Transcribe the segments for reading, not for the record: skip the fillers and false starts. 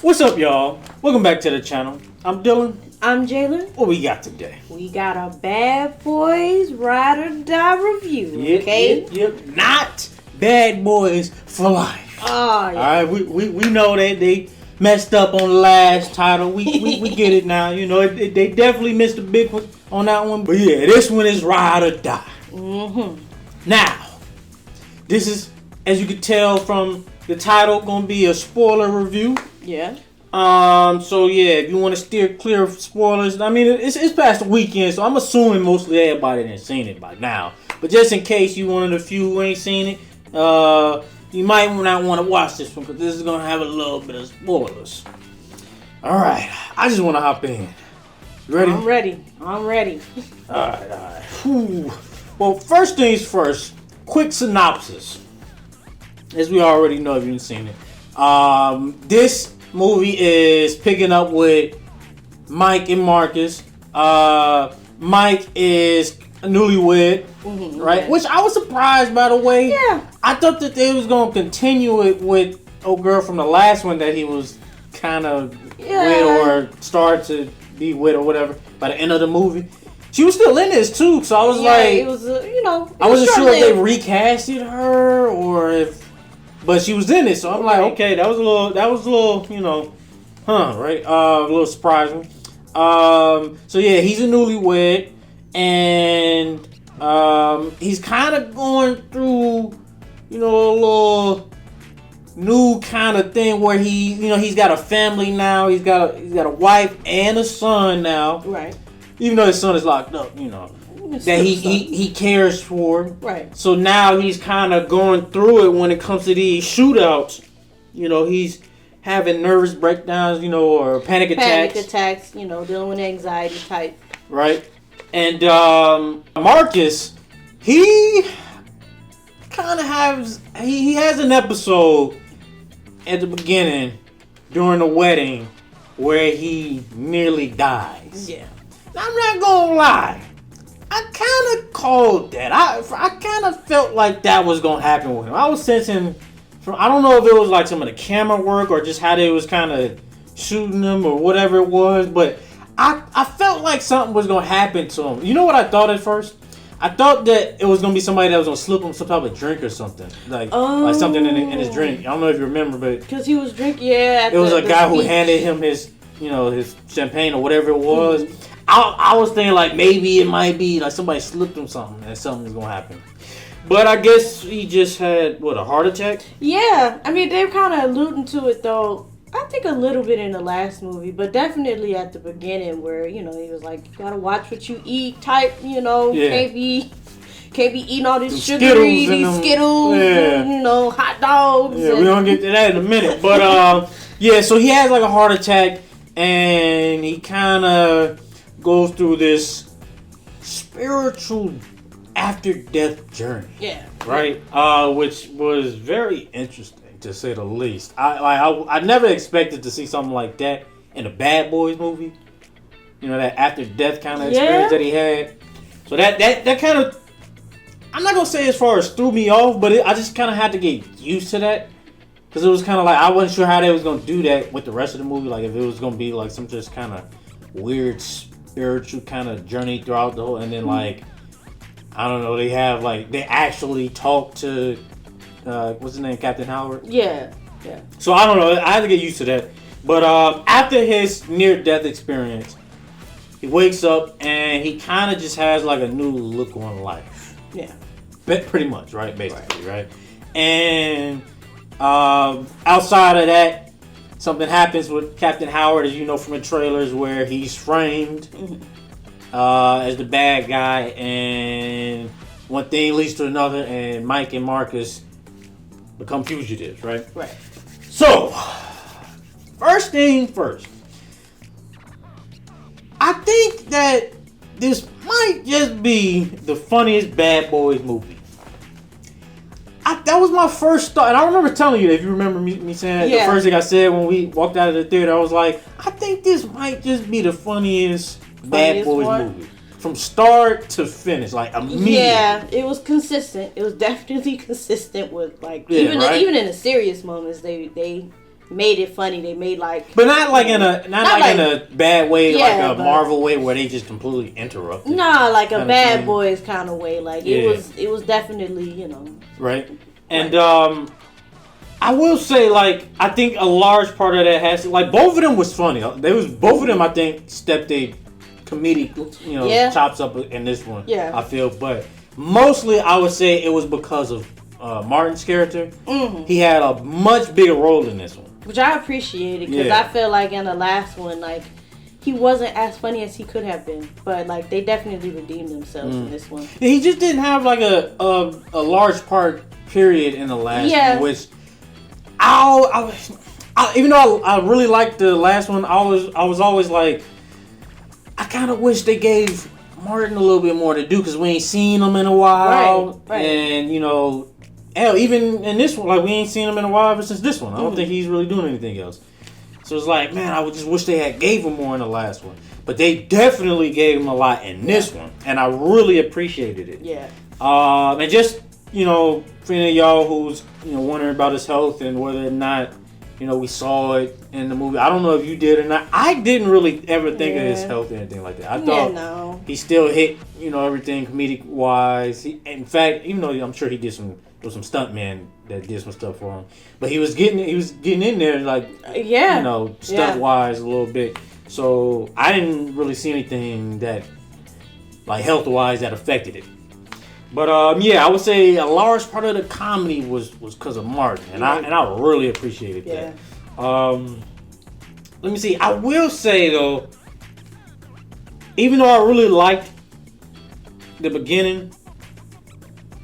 What's up, y'all? Welcome back to the channel. I'm Dylan. I'm Jalen. What we got today? We got a Bad Boys Ride or Die review, okay? Yep. Not Bad Boys for Life. Oh, yeah. Alright, we know that they messed up on the last title. We get it now. You know, they definitely missed a big one on that one. But yeah, this one is Ride or Die. Mm-hmm. Now, this is, as you can tell from the title, gonna be a spoiler review. Yeah. So yeah, if you want to steer clear of spoilers, I mean, it's past the weekend, so I'm assuming mostly everybody has seen it by now. But just in case you one of the few who ain't seen it, you might not want to watch this one because this is gonna have a little bit of spoilers. All right, I just want to hop in. You ready? I'm ready. All right. Whew. Well, first things first. Quick synopsis. As we already know, if you haven't seen it, this movie is picking up with Mike and Marcus. Mike is a newlywed, right? Yeah. Which I was surprised, by the way. Yeah. I thought that they was gonna continue it with old girl from the last one that he was kind of with or started to be with or whatever by the end of the movie. She was still in this too, so I was like, it was I wasn't sure if they recasted her or if. But she was in it, so I'm like, okay, that was a little, right? A little surprising. So yeah, he's a newlywed, and he's kind of going through, a little new kind of thing where he's got a family now. He's got a wife and a son now. Right. Even though his son is locked up, that he cares for. Right. So now he's kind of going through it when it comes to these shootouts. He's having nervous breakdowns, or panic attacks. Dealing with anxiety type. Right. And Marcus, he kind of has an episode at the beginning during the wedding where he nearly dies. Yeah. Now, I'm not gonna lie. I kind of called that. I kind of felt like that was going to happen with him. I was sensing, I don't know if it was like some of the camera work or just how they was kind of shooting him or whatever it was, but I felt like something was going to happen to him. You know what I thought at first? I thought that it was going to be somebody that was going to slip him some type of drink or something. Like something in his drink. I don't know if you remember, but... Because he was drinking, yeah. It was a guy who handed him his, his champagne or whatever it was. Mm-hmm. I was thinking like maybe it might be like somebody slipped him something and something's gonna happen. But I guess he just had a heart attack? Yeah. I mean, they're kind of alluding to it though. I think a little bit in the last movie, but definitely at the beginning where, he was like, you gotta watch what you eat type, can't be eating all this sugary, these Skittles, and, hot dogs. Yeah, we're gonna get to that in a minute. But so he has like a heart attack and he kind of goes through this spiritual after-death journey. Yeah. Right? Which was very interesting, to say the least. I never expected to see something like that in a Bad Boys movie. That after-death kind of experience that he had. So that kind of, I'm not going to say as far as threw me off, but I just kind of had to get used to that. Because it was kind of like, I wasn't sure how they was going to do that with the rest of the movie. Like, if it was going to be like some just kind of weird spiritual kind of journey throughout the whole, and then like I don't know, they actually talk to what's his name, Captain Howard. Yeah. So I don't know, I had to get used to that. But after his near-death experience, he wakes up and he kind of just has like a new look on life. Yeah. Pretty much, right? Basically, right? And outside of that, something happens with Captain Howard, as you know from the trailers, where he's framed as the bad guy, and one thing leads to another, and Mike and Marcus become fugitives, right? Right. So, first thing first, I think that this might just be the funniest Bad Boys movie. That was my first thought, and I remember telling you, if you remember me saying that, the first thing I said when we walked out of the theater, I was like, I think this might just be the funniest Bad Boys movie. From start to finish, like immediately. Yeah, it was consistent. It was definitely consistent with even in the serious moments, they made it funny. They made but not like in a in a bad way, like a Marvel way where they just completely interrupted. Nah, like a Bad Boys kind of way. Like it was definitely right. And I will say I think a large part of that has to both of them was funny. Both of them I think stepped a comedic chops up in this one. Yeah, I feel, but mostly I would say it was because of Martin's character. Mm-hmm. He had a much bigger role in this one. Which I appreciated because I feel like in the last one, he wasn't as funny as he could have been. But they definitely redeemed themselves in this one. Yeah, he just didn't have a large part period in the last one, which even though I really liked the last one, I was always I kind of wish they gave Martin a little bit more to do because we ain't seen him in a while, right. And hell, even in this one, we ain't seen him in a while ever since this one. I don't think he's really doing anything else. So it's man, I would just wish they had gave him more in the last one. But they definitely gave him a lot in this one, and I really appreciated it. Yeah. And just for any of y'all who's wondering about his health and whether or not we saw it in the movie. I don't know if you did or not. I didn't really ever think of his health or anything like that. I thought he still hit everything comedic wise. In fact, even though I'm sure he did some stuntmen that did some stuff for him, but he was getting in there stunt wise a little bit. So I didn't really see anything that health wise that affected it. But I would say a large part of the comedy was because of Martin, and I really appreciated that. Let me see. I will say though, even though I really liked the beginning,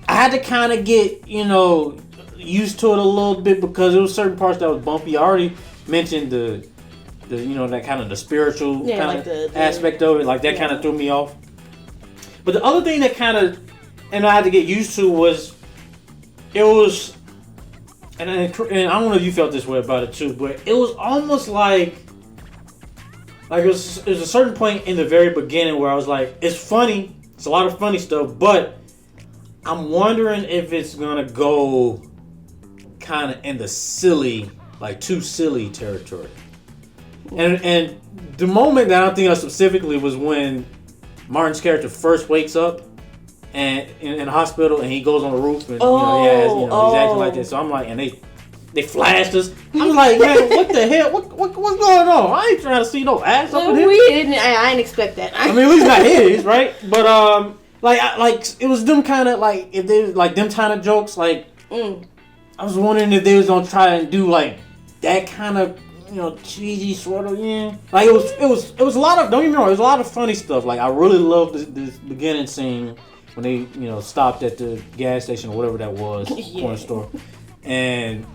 I had to kind of get used to it a little bit because there was certain parts that was bumpy. I already mentioned the that kind of the spiritual kind of aspect of it, that kind of threw me off. But the other thing that kind of I had to get used to was and I don't know if you felt this way about it too, but it was almost like it was a certain point in the very beginning where I was it's funny, it's a lot of funny stuff, but I'm wondering if it's gonna go kind of in the silly, too silly territory. And the moment that I'm thinking of specifically was when Martin's character first wakes up and in the hospital, and he goes on the roof, and he's acting like that. So I'm and they flashed us. I'm man, what the hell? What's going on? I ain't trying to see no ass up in here. I didn't expect that. I mean, at least not his, right? But it was them kind of if they was them kind of jokes. I was wondering if they was gonna try and do that kind of cheesy sort of it was a lot of, don't get me wrong, it was a lot of funny stuff. I really loved this beginning scene when they stopped at the gas station or whatever that was, corner store. And,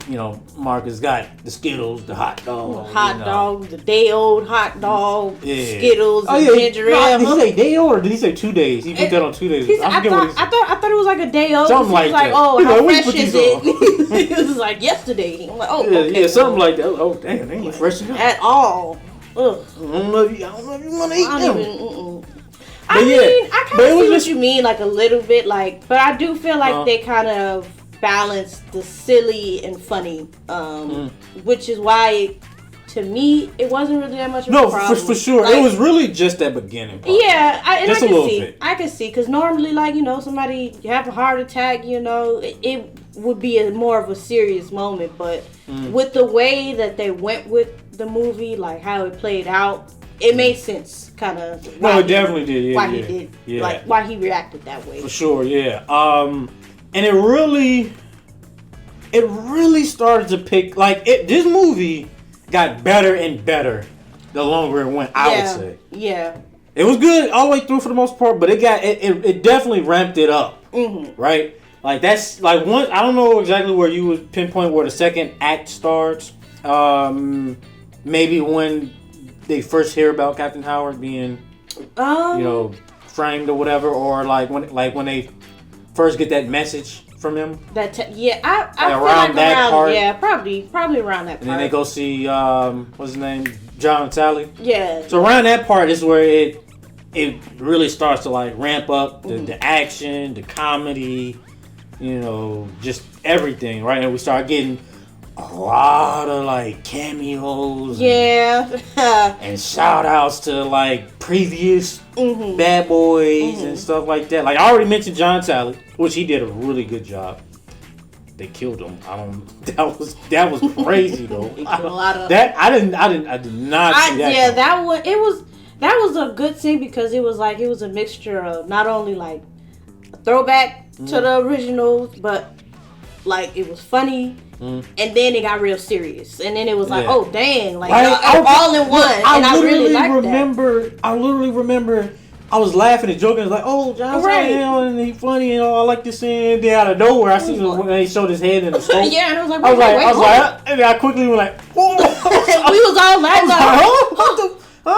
Marcus got the Skittles, the hot dog. Dog, the day old hot dog, Skittles, and ginger ale. Did he say day old or did he say 2 days? He put that on 2 days. I thought it was a day old. Something like that. Oh, how fresh is it? It was yesterday. I'm okay. Yeah, something like that. Oh, damn, they ain't fresh enough. At all. Ugh. I don't know if you want to eat them. I mean, I kind of see what you mean, a little bit, but I do feel they kind of balance the silly and funny, which is why, to me, it wasn't really that much of a problem. No, for sure. It was really just that beginning part. Yeah, I can see. I can see, because normally, somebody have a heart attack, it would be more of a serious moment. But with the way that they went with the movie, how it played out, it made sense, kind of. No, it definitely did. Yeah, why he did, why he reacted that way. For sure, yeah. And it really started to pick, this movie got better and better the longer it went, I would say. Yeah. It was good all the way through for the most part, but it definitely ramped it up. Mm-hmm. Right? That's, one, I don't know exactly where you would pinpoint where the second act starts. Maybe when they first hear about Captain Howard being, framed or whatever, or when they first get that message from him. I feel around that part. Yeah, probably around that part. And then they go see what's his name, John and Sally. Yeah. So around that part is where it really starts to ramp up the action, the comedy, just everything, right? And we start getting a lot of like cameos. Yeah. And shout outs to like previous Bad Boys and stuff like that. Like I already mentioned John Talley, which he did a really good job. They killed him. That was crazy though. He killed a lot of I did not see that. Yeah, that was a good scene because it was a mixture of not only like a throwback to the originals, but like it was funny. And then it got real serious, and then it was like, oh dang, like all in one. I really liked that. I literally remember. I was laughing and joking. I was like, "Oh, John Cena, and he's funny, and I like this scene." Then out of nowhere, I see when they showed his head in the scope. Yeah, and I was like, wait, and I quickly went like, "Whoa!" We was all laughing. Like, how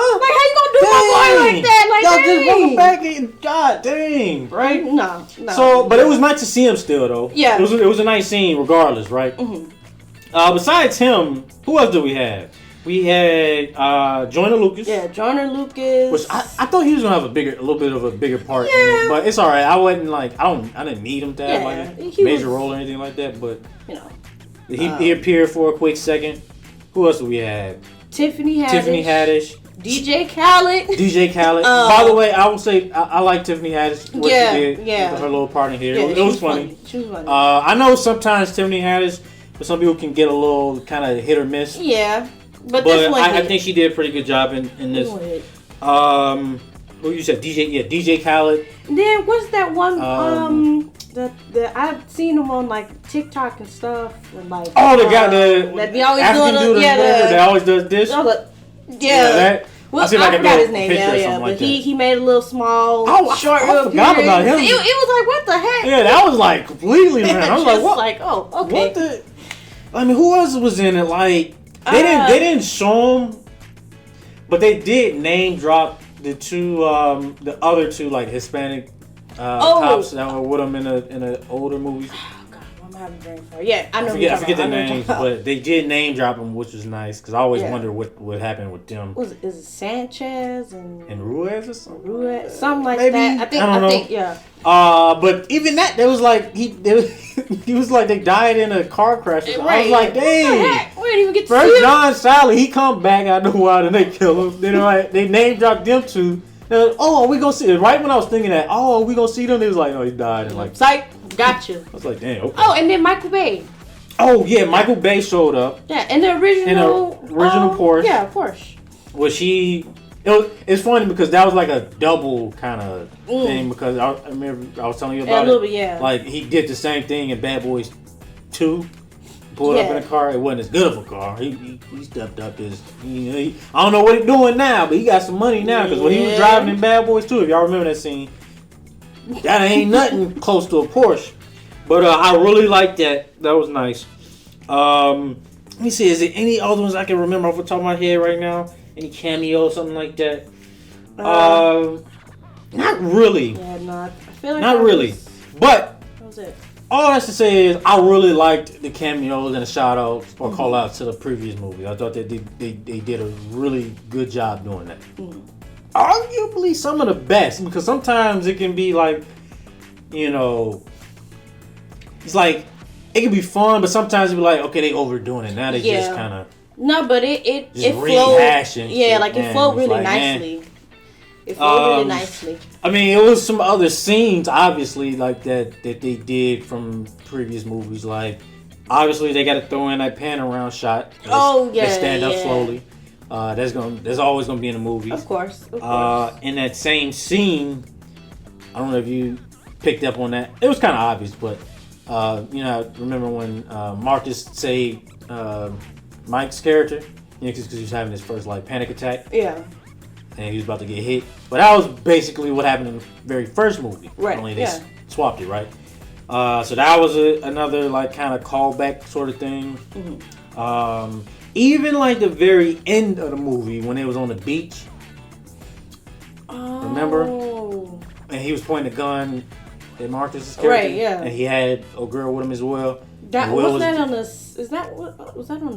you gonna do my boy like that? Like, y'all just welcome back and God dang, right? No. So, but it was nice to see him still, though. Yeah, it was a nice scene, regardless, right? Besides him, who else do we have? We had Joyner Lucas. Yeah, Joyner Lucas. Which I thought he was gonna have a little bit of a bigger part in it, but it's all right. I wasn't like I didn't need him to have like a major role or anything like that. But he appeared for a quick second. Who else do we have? Tiffany Haddish. DJ Khaled. By the way, I will say I like Tiffany Haddish. What she did, her little part in here. Yeah, it was funny. She was funny. I know sometimes Tiffany Haddish, but some people can get a little kind of hit or miss. Yeah. But I think she did a pretty good job in this. Who you said? DJ Khaled. And then what's that one? That I've seen him on like TikTok and stuff, and like the guy that be always African doing that always does this. Yeah. Well, I forgot his name. Yeah. But he made a little small, short. I forgot about him. It was like, what the heck? Yeah, that was like completely random. I was like, what? Like, oh, okay. What I mean, who else was in it? Like, they didn't show him, but they did name drop the other two like Hispanic cops that were with him in the older movies. I'm having brain fire. Yeah, I know. I forget their names, but they did name drop them, which was nice because I always wonder what happened with them. Is it Sanchez and Ruiz or something? Ruiz, something like that. I think yeah. But even that, there was like he was like they died in a car crash. Right. I was like, dang. We didn't even get to First, see him. John Sally, he come back out of the wild and they kill him. Then they name dropped them two. We gonna see it. Right when I was thinking that, we gonna see them, they was like, no, he died. And like, psych, gotcha. I was like, damn. Okay. Oh, and then Michael Bay. Oh yeah, Michael Bay showed up. Yeah, in the original Porsche. Yeah, Porsche. It's funny because that was like a double kind of thing because I remember I was telling you about a little bit, yeah. Like he did the same thing in Bad Boys 2. Pulled up in a car. It wasn't as good of a car. He stepped up his. I don't know what he's doing now, but he got some money now because when he was driving in Bad Boys 2, if y'all remember that scene, that ain't nothing close to a Porsche. But I really liked that. That was nice. Let me see. Is there any other ones I can remember off the top of my head right now? Any cameo, something like that? Not really. Yeah, I feel like not really. But that was it. All that's to say is I really liked the cameos and the shout outs or call outs to the previous movies. I thought that they did a really good job doing that. Arguably some of the best because sometimes it can be like, it's like it can be fun, but sometimes it be like, okay, they overdoing it. Now they just kind of but it flowed. It flowed really nicely. It flowed really nicely. I mean, it was some other scenes, obviously, like that they did from previous movies. Like, obviously, they got to throw in that pan around shot. They stand up slowly. That's always gonna be in the movies. Of course. In that same scene, I don't know if you picked up on that. It was kind of obvious, but remember when Marcus saved Mike's character, because he was having his first like panic attack. Yeah. And he was about to get hit. But that was basically what happened in the very first movie. Right. Only they swapped it, right? So that was another like kind of callback sort of thing. Mm-hmm. Even like the very end of the movie when they was on the beach. Remember? And he was pointing a gun at Marcus's character. Right, yeah. And he had a girl with him as well. Was that on the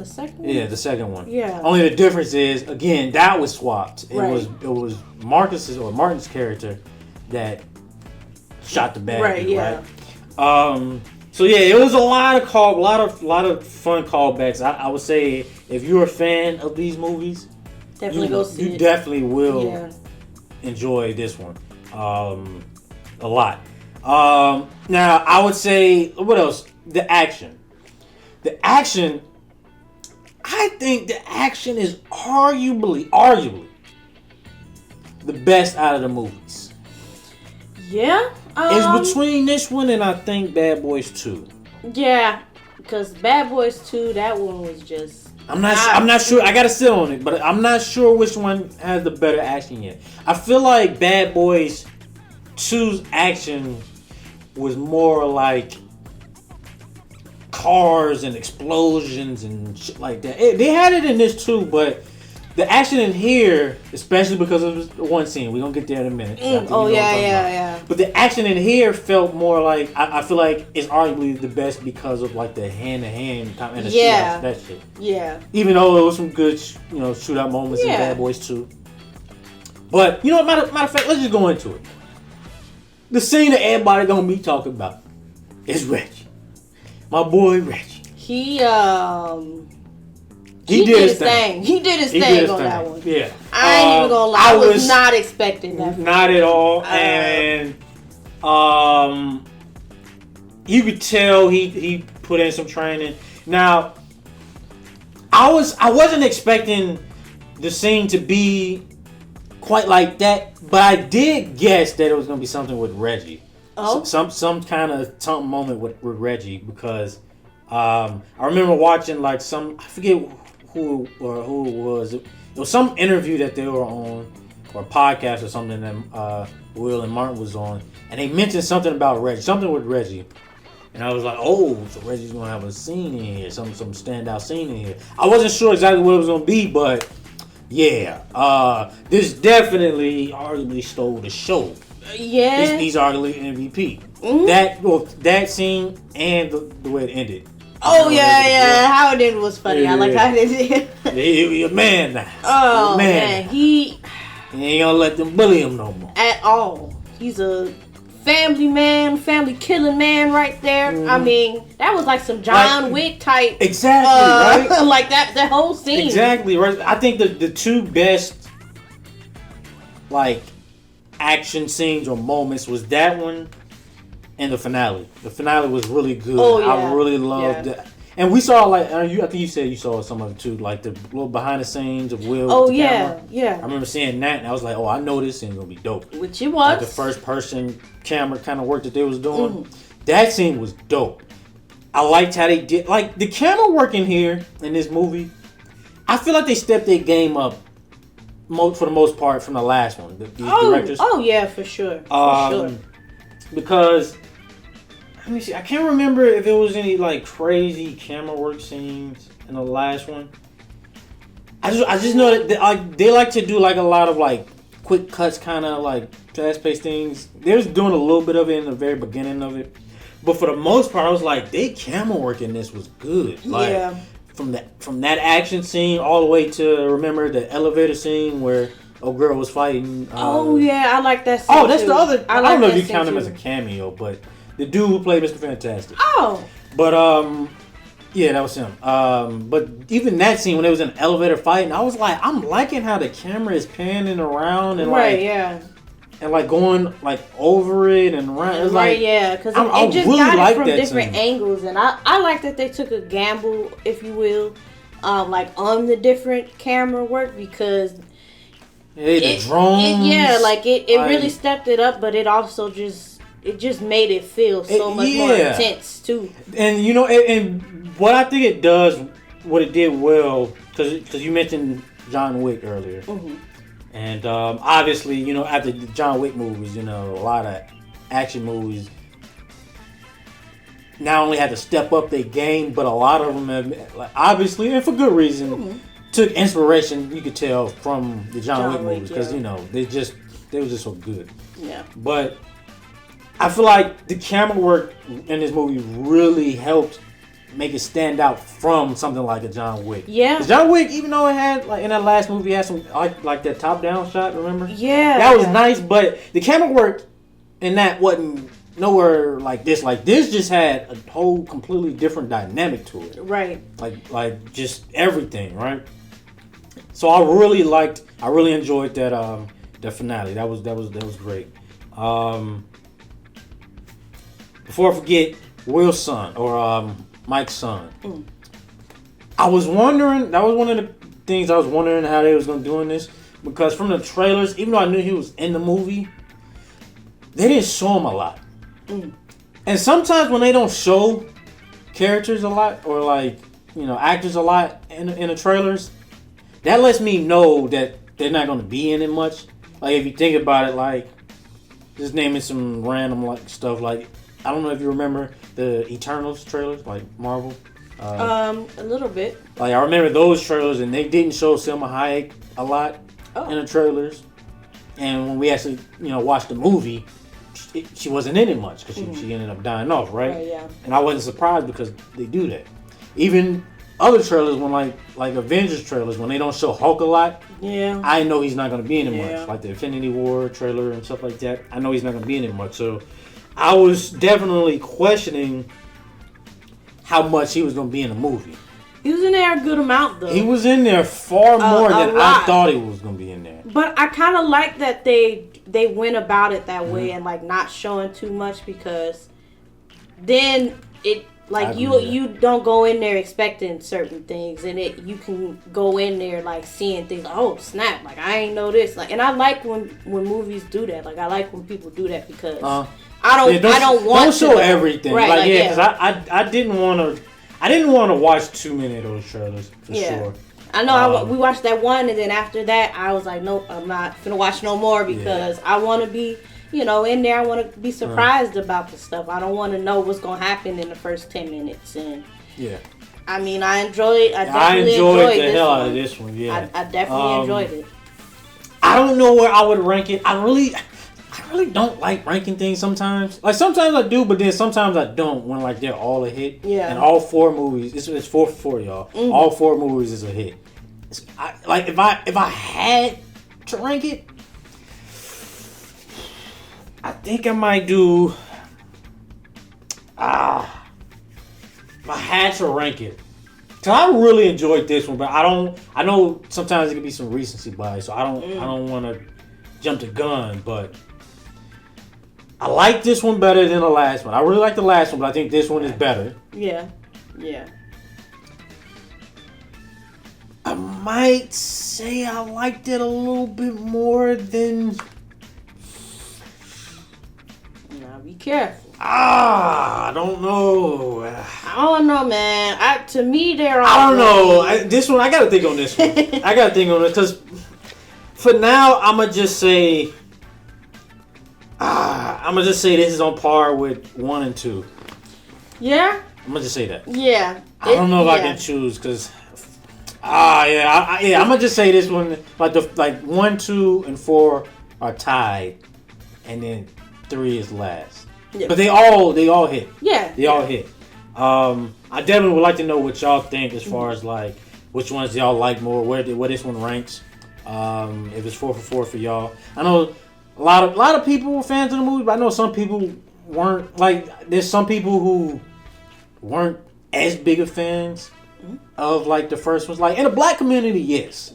second one? Yeah, the second one. Yeah. Only the difference is, again, that was swapped. It was Martin's character that shot the bad dude, right? So So yeah, it was a lot of fun callbacks. I would say if you're a fan of these movies, definitely go see it. You definitely will enjoy this one a lot. Now I would say what else? The action. I think the action is arguably the best out of the movies. Yeah. It's between this one and I think Bad Boys 2. Yeah, because Bad Boys 2, that one was just... I'm not sure. I gotta sit on it, but I'm not sure which one has the better action yet. I feel like Bad Boys 2's action was more like cars and explosions and shit like that. They had it in this too, but the action in here, especially because of the one scene, we're gonna get there in a minute. Yeah. But the action in here felt more like I feel like it's arguably the best because of like the hand-to-hand and the shootouts, that shit. Yeah. Even though there was some good, shootout moments in Bad Boys 2. But matter of fact, let's just go into it. The scene that everybody gonna be talking about is Reggie, my boy Reggie. He did his thing. He did his thing on that one. Yeah. I ain't even gonna lie. I was not expecting that. Not at all. And you could tell he put in some training. Now, I wasn't expecting the scene to be quite like that, but I did guess that it was gonna be something with Reggie. Oh. Some kind of something moment with Reggie, because I remember watching like I forget who it was. It was some interview that they were on, or a podcast or something that Will and Martin was on, and they mentioned something about Reggie, something with Reggie, and I was like, oh, so Reggie's gonna have a scene in here, some standout scene in here. I wasn't sure exactly what it was gonna be, but yeah, this definitely arguably stole the show. Yeah, he's arguably MVP. Mm-hmm. That scene and the way it ended. Oh yeah, how it ended was funny. I like how it ended. He a man now. Oh man, he ain't gonna let them bully him no more at all. He's a family man, family killing man right there. Mm-hmm. I mean, that was like some John Wick type. Exactly, right? Like that whole scene. Exactly, right. I think the two best like action scenes or moments was that one and the finale. The finale was really good. Oh, yeah. I really loved it. And we saw like I think you said you saw some of it too, like the little behind the scenes of Will. Oh with the yeah, camera. yeah. I remember seeing that, and I was like, "Oh, I know this scene gonna be dope." Which it was. Like the first person camera kind of work that they was doing. That scene was dope. I liked how they did like the camera work in here in this movie. I feel like they stepped their game up for the most part from the last one. These directors. Oh yeah, for sure. Because let me see. I can't remember if it was any like crazy camera work scenes in the last one. I just know that they like to do like a lot of like quick cuts, kind of like fast-paced things. They was doing a little bit of it in the very beginning of it, but for the most part, I was like, they camera work in this was good. Like, yeah. From that action scene all the way to remember the elevator scene where old girl was fighting. Oh yeah, I like that scene. Oh, that's the other. I don't know if you count him too. as a cameo, but the dude who played Mr. Fantastic. Oh. But yeah, that was him. But even that scene when it was in an elevator fighting, I was like, I'm liking how the camera is panning around and and like going like over it and around. It's like, yeah, because it just really got it from different angles, and I like that they took a gamble, if you will, like on the different camera work, because the drones, it really stepped it up, but it also just made it feel so much more intense too. And and what I think it does, what it did well, because you mentioned John Wick earlier. Mm-hmm. And obviously, after the John Wick movies, a lot of action movies not only had to step up their game, but a lot of them have, like, obviously, and for good reason, took inspiration, you could tell, from the John Wick movies. Because, they were just so good. Yeah. But I feel like the camera work in this movie really helped make it stand out from something like a John Wick. Yeah. John Wick, even though it had, like, in that last movie, it had some, like that top-down shot, remember? Yeah. That was nice, but the camera work in that wasn't nowhere like this. Like this just had a whole completely different dynamic to it. Right. Like just everything, right? So I really enjoyed that the finale. That was great. Before I forget, Will's son or Mike's son. I was wondering. That was one of the things I was wondering how they was gonna do in this, because from the trailers, even though I knew he was in the movie, they didn't show him a lot. And sometimes when they don't show characters a lot or like actors a lot in the trailers, that lets me know that they're not gonna be in it much. Like if you think about it, like just naming some random like stuff. Like I don't know if you remember the Eternals trailers, like Marvel. A little bit. Like I remember those trailers, and they didn't show Selma Hayek a lot in the trailers. And when we actually, watched the movie, she wasn't in it much because she ended up dying off, right? Yeah. And I wasn't surprised because they do that. Even other trailers, when like Avengers trailers, when they don't show Hulk a lot, I know he's not going to be in it much. Like the Infinity War trailer and stuff like that, I know he's not going to be in it much. So I was definitely questioning how much he was going to be in the movie. He was in there a good amount, though. He was in there far more than I thought he was going to be in there. But I kind of like that they went about it that way and like not showing too much, because then it like you don't go in there expecting certain things, and you can go in there like seeing things like, oh snap, like I ain't know this, like, and I like when movies do that. Like I like when people do that because I don't show everything, right? Like because I didn't want to watch too many of those trailers for sure. I know we watched that one, and then after that I was like, nope, I'm not gonna watch no more, because I want to be in there. I want to be surprised about the stuff. I don't want to know what's gonna happen in the first 10 minutes. And I mean, I enjoyed the hell out of this one. Yeah, I definitely enjoyed it. I don't know where I would rank it. I really don't like ranking things sometimes. Like sometimes I do, but then sometimes I don't when like they're all a hit. Yeah. And all 4 movies, it's 4 for 4, y'all. All 4 movies is a hit. Like if I had to rank it, I think I might do. If I had to rank it, cause I really enjoyed this one, but I know sometimes it can be some recency bias, so I don't want to jump the gun, but I like this one better than the last one. I really like the last one, but I think this one is better. Yeah. I might say I liked it a little bit more than. Now be careful. I don't know. I don't know, man. To me, they're all. I don't know. This one, I gotta think on this one. I gotta think on it because for now, I'ma just say this is on par with 1 and 2. Yeah. I'm gonna just say that. Yeah. I don't know if I can choose because. I'm gonna just say this one. Like 1, 2, and 4 are tied, and then 3 is last. Yeah. But they all hit. Yeah. They all hit. I definitely would like to know what y'all think as far as like which ones y'all like more, where this one ranks. If it's 4 for 4 for y'all. I know a lot of people were fans of the movie, but I know some people weren't. Like there's some people who weren't as big of fans of like the first ones. Like in the black community, yes.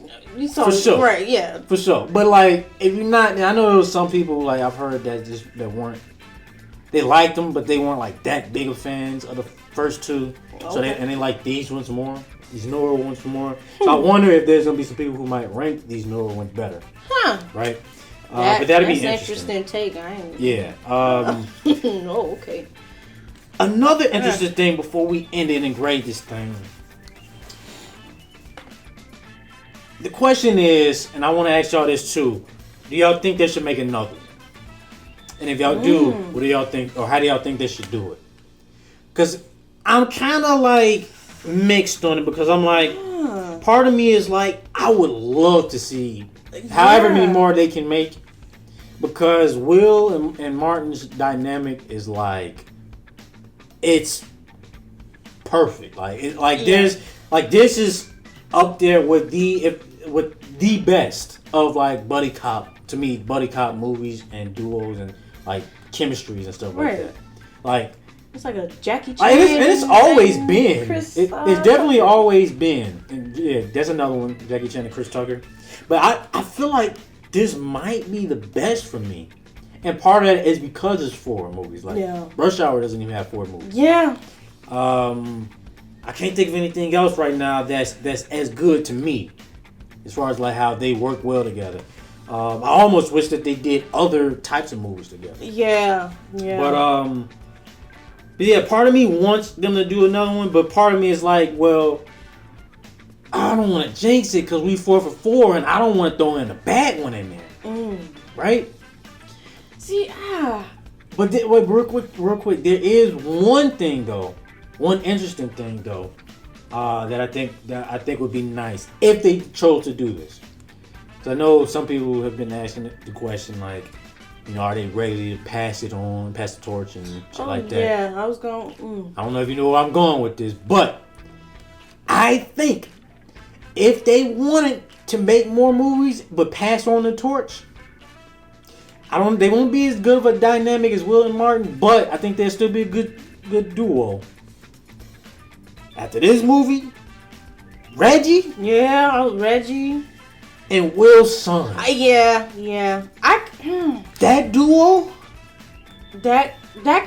For sure. Right, yeah. For sure. But like if you're not, I know there was some people like I've heard that weren't. They liked them, but they weren't like that big of fans of the first 2. Okay. So they like these ones more, these newer ones more. So I wonder if there's gonna be some people who might rank these newer ones better. Huh? Right. But that'd be interesting take. Yeah. Oh, okay. Another interesting thing before we end it and grade this thing. The question is, and I want to ask y'all this too: do y'all think they should make another one? And if y'all do, what do y'all think, or how do y'all think they should do it? Because I'm kind of like mixed on it, because I'm like, part of me is like, I would love to see however many more they can make, because Will and Martin's dynamic is like, it's perfect. This is up there with the best of like buddy cop movies and duos and like chemistries and stuff like that. Like it's like a Jackie Chan. And it's always been. It's definitely always been. And yeah, there's another one, Jackie Chan and Chris Tucker. But I feel like this might be the best for me. And part of that is because it's 4 movies. Like Rush Hour doesn't even have 4 movies. Yeah. I can't think of anything else right now that's as good to me. As far as like how they work well together. I almost wish that they did other types of movies together. Yeah. But yeah, part of me wants them to do another one, but part of me is like, well, I don't want to jinx it because we 4 for 4, and I don't want to throw in a bad one in there, right? See, But wait, real quick, there is one thing though, one interesting thing though, that I think would be nice if they chose to do this. So I know some people have been asking the question like, you know, are they ready to pass the torch and shit like that? Yeah, I was going. I don't know if you know where I'm going with this, but I think if they wanted to make more movies but pass on the torch, they won't be as good of a dynamic as Will and Martin, but I think they'll still be a good duo. After this movie, Reggie. Yeah, Reggie. And Will's son. Yeah. That duo? That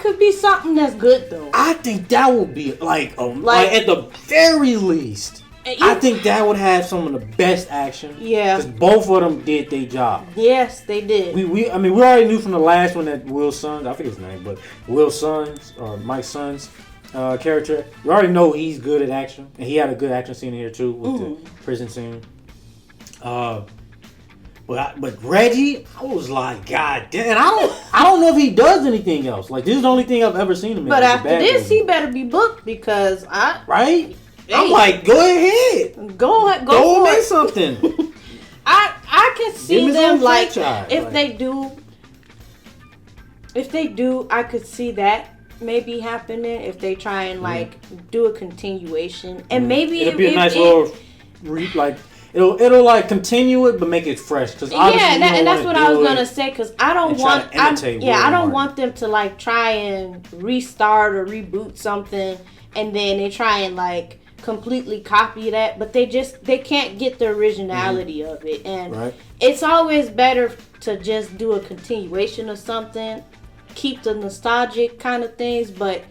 could be something that's good though. I think that would be like at the very least. I think that would have some of the best action. Yeah. Because both of them did their job. Yes, they did. We already knew from the last one that Will's son, I forget his name, but Will's son's or Mike's son's character, we already know he's good at action, and he had a good action scene here too with the prison scene. But Reggie, I was like, God damn! I don't know if he does anything else. Like this is the only thing I've ever seen him in. But after this, he better be booked because right. Hey, I'm like, go ahead, go for make something. I can see them like if they do, I could see that maybe happening if they try and like do a continuation and maybe it'll be a nice little It'll like continue it, but make it fresh. Cause and that's what I was gonna say. Cause I don't want them to like try and restart or reboot something, and then they try and like completely copy that, but they can't get the originality of it. And it's always better to just do a continuation of something, keep the nostalgic kind of things, but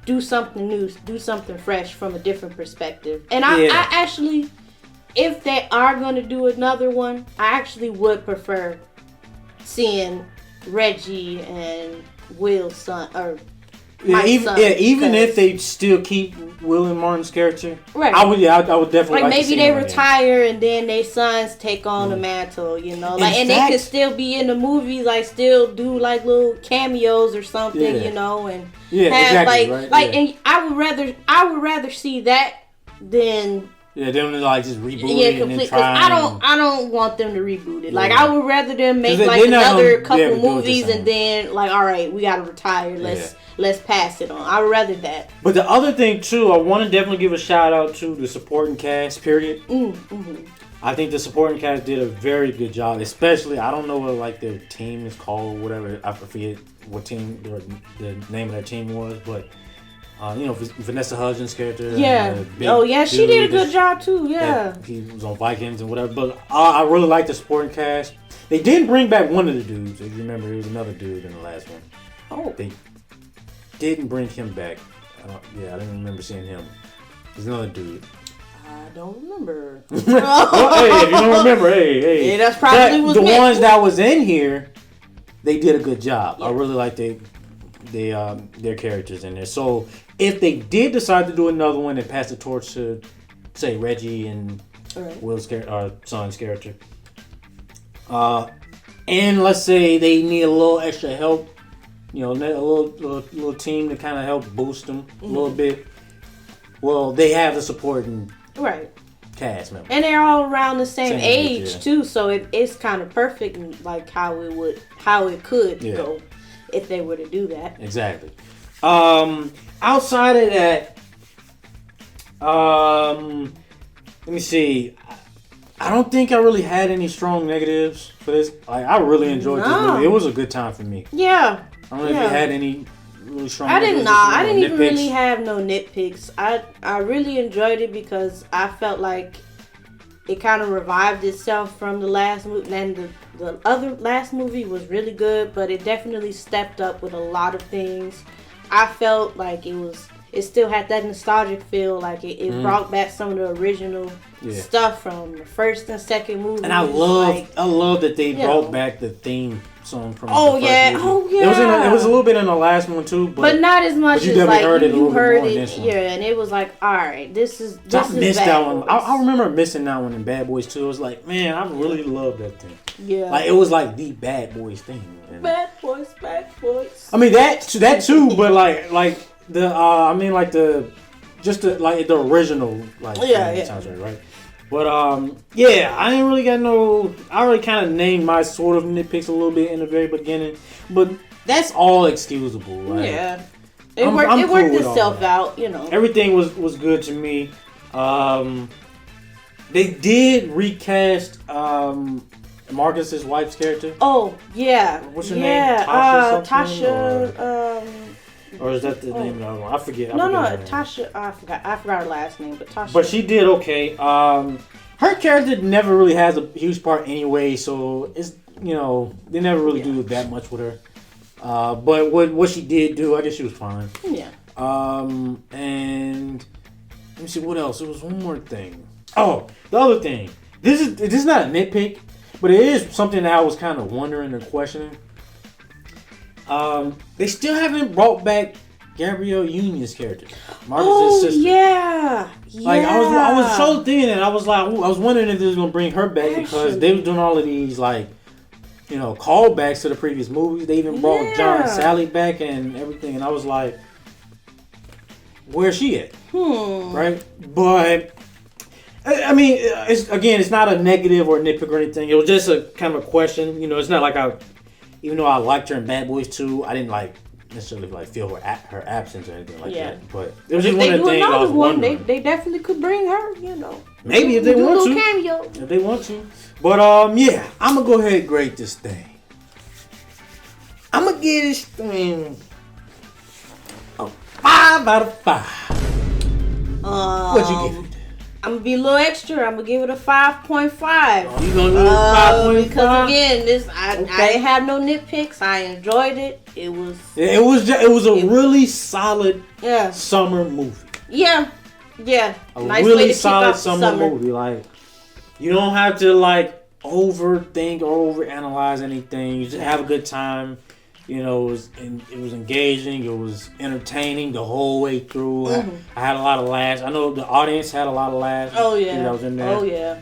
do something new, do something fresh from a different perspective. And I actually. If they are going to do another one, I actually would prefer seeing Reggie and Will's son or Mike's son. Even if they still keep Will and Martin's character, right? I would definitely like maybe to see they retire and then their sons take on the mantle, you know, like and they could still be in the movie, like still do like little cameos or something, you know, and have and I would rather see that than. Yeah, them like just reboot it and then try. I don't want them to reboot it. Like I would rather them make like another couple movies and then like, all right, we gotta retire. Let's pass it on. I would rather that. But the other thing too, I want to definitely give a shout out to the supporting cast. Period. I think the supporting cast did a very good job. Especially, I don't know what like their team is called, or whatever. I forget what team the name of their team was, but. You know, Vanessa Hudgens' character. Yeah. She did a good job too. Yeah. He was on Vikings and whatever. But I really like the supporting cast. They didn't bring back one of the dudes. If you remember, it was another dude in the last one. Oh. They didn't bring him back. I didn't remember seeing him. There's another dude. I don't remember. Well, hey, if you don't remember, hey. Yeah, that's probably the ones that was in here, they did a good job. Yeah. I really like their characters in there. So if they did decide to do another one and pass the torch to, say, Reggie and Will's son's character, and let's say they need a little extra help, you know, a little team to kind of help boost them a little bit. Well, they have the supporting cast members, and they're all around the same age too, so it's kind of perfect, like how it could go. If they were to do that. Exactly. Outside of that, let me see. I don't think I really had any strong negatives for this. Like, I really enjoyed this movie. It was a good time for me. Yeah. I don't know if you had any really strong I negatives. I didn't even really have no nitpicks. I really enjoyed it because I felt like it kind of revived itself from the last movie. And the other last movie was really good, but it definitely stepped up with a lot of things. I felt like it still had that nostalgic feel. Like it brought back some of the original stuff from the first and second movie. And I love that they brought back the theme song from the first movie. Oh yeah. It was a little bit in the last one too, but not as much as like you heard it. Yeah, and it was like, all right, this is I missed that one. I remember missing that one in Bad Boys 2. It was like, man, I really love that thing. Yeah, like it was like the Bad Boys thing. And Bad Boys. I mean that too, but like the the original soundtrack, right? But I didn't really got no. I already kind of named my sort of nitpicks a little bit in the very beginning, but that's all excusable. Like, yeah, it worked itself out. You know, everything was good to me. They did recast Marcus's wife's character. Oh yeah, what's her name? Tasha. Or is that the name of the other one? I forget. No, Tasha. I forgot her last name, but Tasha. But she did okay. Her character never really has a huge part anyway, so it's they never really do that much with her. But what she did do, I guess she was fine. Yeah. And let me see what else. There was one more thing. Oh, the other thing. This is not a nitpick, but it is something that I was kind of wondering or questioning. They still haven't brought back Gabrielle Union's character, Marcus's sister. Yeah. Like I was so thinking, and I was like, I was wondering if they was gonna bring her back because they were doing all of these callbacks to the previous movies. They even brought John and Sally back and everything, and I was like, where's she at? Right, but. I mean, it's not a negative or a nitpick or anything. It was just a kind of a question. It's not like even though I liked her in Bad Boys 2, I didn't necessarily feel her absence or anything like that. But it was just one of the things I was wondering. They definitely could bring her. Maybe if they want to. Cameo. If they want to. But I'm gonna go ahead and grade this thing. I'm gonna give this thing a 5 out of 5. What'd you give it? I'm gonna be a little extra. I'm gonna give it a 5.5. Oh, you gonna give it 5.5? Because again, I didn't have no nitpicks. I enjoyed it. It was a really solid summer movie. Yeah. A nice really solid summer movie. Like, you don't have to overthink or overanalyze anything. You just have a good time. It was engaging. It was entertaining the whole way through. I had a lot of laughs. I know the audience had a lot of laughs. Oh yeah, that was in there. Oh yeah.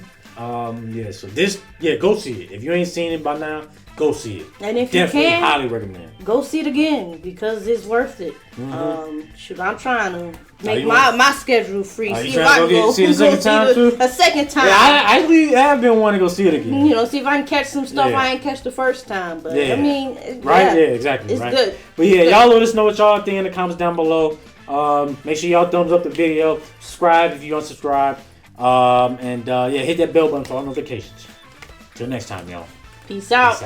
So this, go see it. If you ain't seen it by now, go see it. And if definitely you can, highly recommend. Go see it again because it's worth it. I'm trying to make my schedule free. See if I can go see it a second time too. A second time. Yeah, I have been wanting to go see it again. See if I can catch some stuff I ain't catch the first time. But I mean, right? Yeah, exactly. It's good. But y'all let us know what y'all think in the comments down below. Make sure y'all thumbs up the video. Subscribe if you don't subscribe. And hit that bell button for all notifications. Till next time, y'all. Peace out.